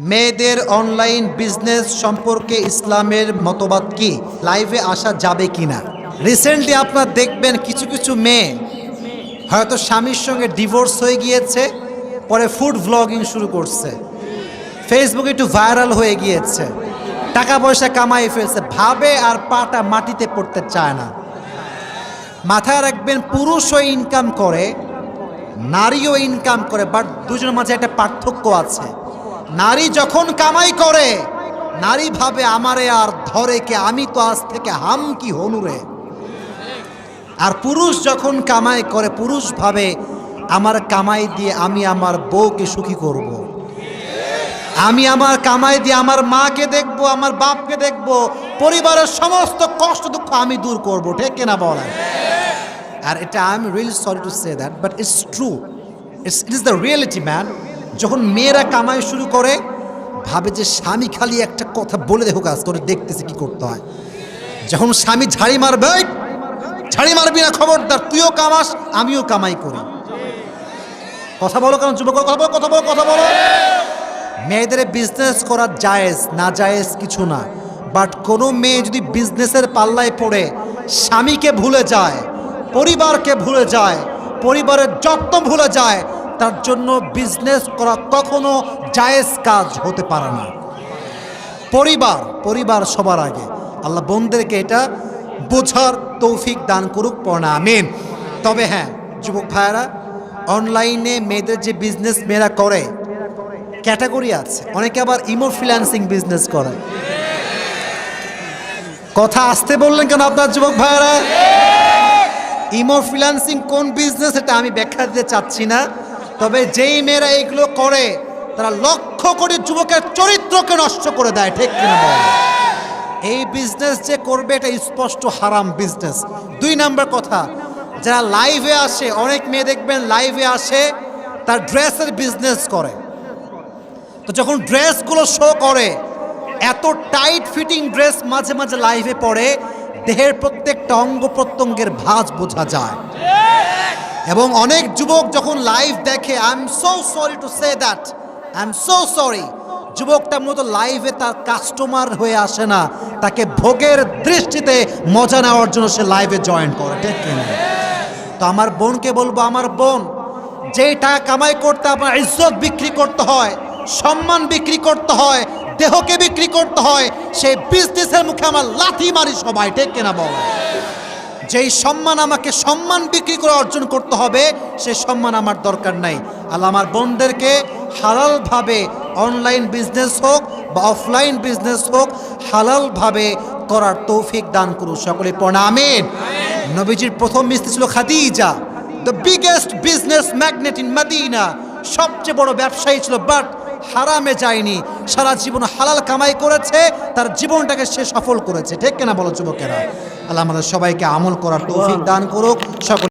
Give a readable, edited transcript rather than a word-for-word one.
মেয়েদের online business সম্পর্কে ইসলামের মতবাদ কি? লাইভে আসা যাবে কিনা? রিসেন্টলি আপনারা দেখবেন কিছু কিছু মেয়ে হয়তো স্বামীর সঙ্গে ডিভোর্স হয়ে গিয়েছে, পরে ফুড ভ্লগিং শুরু করছে, ফেসবুকে একটু ভাইরাল হয়ে গিয়েছে, টাকা পয়সা কামাই ফেলছে, ভাবে আর পাটা মাটিতে পড়তে চায় না। মাথায় রাখবেন, পুরুষও ইনকাম করে, নারীও ইনকাম করে, বাট দুজনের মাঝে একটা পার্থক্য আছে। নারী যখন কামাই করে, নারী ভাবে আমারে আর ধরে কে, আমি তো আজ থেকে হাম কি হনুরে। আর পুরুষ যখন কামাই করে, পুরুষ ভাবে আমার কামাই দিয়ে আমি আমার বউকে সুখী করব। আমি আমার কামাই দিয়ে আমার মাকে দেখবো, আমার বাপকে দেখবো, পরিবারের সমস্ত কষ্ট দুঃখ আমি দূর করব। ঠিক কিনা বলেন? আর এটা I am really sorry to say that, but it's true, it is the reality man. যখন মেয়েরা কামাই শুরু করে, ভাবে যে স্বামী খালি একটা কথা বলে দেখো, কাজ করে দেখতেছে কি করতে হয়। যখন স্বামী ঝাড়ি মারবে, ঝাড়ি মারবি না, খবরদার, তুইও কামাস আমিও কামাই করি। কথা বলো, কারণ যুবক কথা বলো, কথা বলো, কথা বলো। মেয়েদের বিজনেস করা জায়েজ, না জায়েজ কিছু না, বাট কোনো মেয়ে যদি বিজনেসের পাল্লায় পড়ে স্বামীকে ভুলে যায়, পরিবারকে ভুলে যায়, পরিবারের যত্ন ভুলে যায়, তার জন্য বিজনেস করা কখনো জায়েজ কাজ হতে পারে না। পরিবার সবার আগে। আল্লাহ বোনদেরকে এটা বোঝার তৌফিক দান করুক, পড়া আমিন। তবে হ্যাঁ যুবক ভাইয়েরা, অনলাইনে মেয়েদের যে বিজনেস মেয়েরা করে, ক্যাটাগরি আছে। অনেকে আবার ইমো ফ্রিল্যান্সিং বিজনেস করে। কথা আসতে বললেন কেন আপনার যুবক ভাইয়েরা? ইমো ফ্রিল্যান্সিং কোন বিজনেস এটা আমি ব্যাখ্যা দিতে চাচ্ছি না, তবে যেই মেয়েরা এইগুলো করে তারা লক্ষ কোটি যুবকের চরিত্রকে নষ্ট করে দেয়। ঠিক কিনা বল? এই বিজনেস যে করবে এটা স্পষ্ট হারাম বিজনেস। 2 নাম্বার কথা, যারা লাইভে আসে, অনেক মেয়ে দেখবেন লাইভে আসে তার ড্রেসের বিজনেস করে। তো যখন ড্রেসগুলো শো করে, এত টাইট ফিটিং ড্রেস মাঝে মাঝে লাইভে পড়ে, দেহের প্রত্যেকটা অঙ্গ প্রত্যঙ্গের ভাঁজ বোঝা যায়। এবং অনেক যুবক যখন লাইভ দেখে, I am so sorry to say that, I am so sorry, যুবকটা মতো লাইভে তার কাস্টমার হয়ে আসে না, তাকে ভোগের দৃষ্টিতে মজা নেওয়ার জন্য সে লাইভে জয়েন করে। ঠিক কিনা? তো আমার বোনকে বলবো, আমার বোন, যেই টাকা কামাই করতে আপনার ইজ্জত বিক্রি করতে হয়, সম্মান বিক্রি করতে হয়, দেহকে বিক্রি করতে হয়, সেই বিজনেসের মুখে আমার লাথি মারি সবাই। ঠিক কিনা বল? যেই সম্মান আমাকে সম্মান বিক্রি করে অর্জন করতে হবে, সেই সম্মান আমার দরকার নাই। আল্লাহ আমার বোনদেরকে হালালভাবে অনলাইন বিজনেস হোক বা অফলাইন বিজনেস হোক, হালালভাবে করার তৌফিক দান করুন। সকলে পড়া আমিন। নবীজির প্রথম স্ত্রী ছিল Khadija, the biggest business magnate in Medina, সবচেয়ে বড় ব্যবসায়ী ছিল, বাট হারামে যায়নি, সারা জীবন হালাল কামাই করেছে, তার জীবনটাকে সে সফল করেছে। ঠিক কিনা বলো যুবকেরা? আল্লাহ আমাদের সবাইকে আমল করার তৌফিক দান করুক। সকল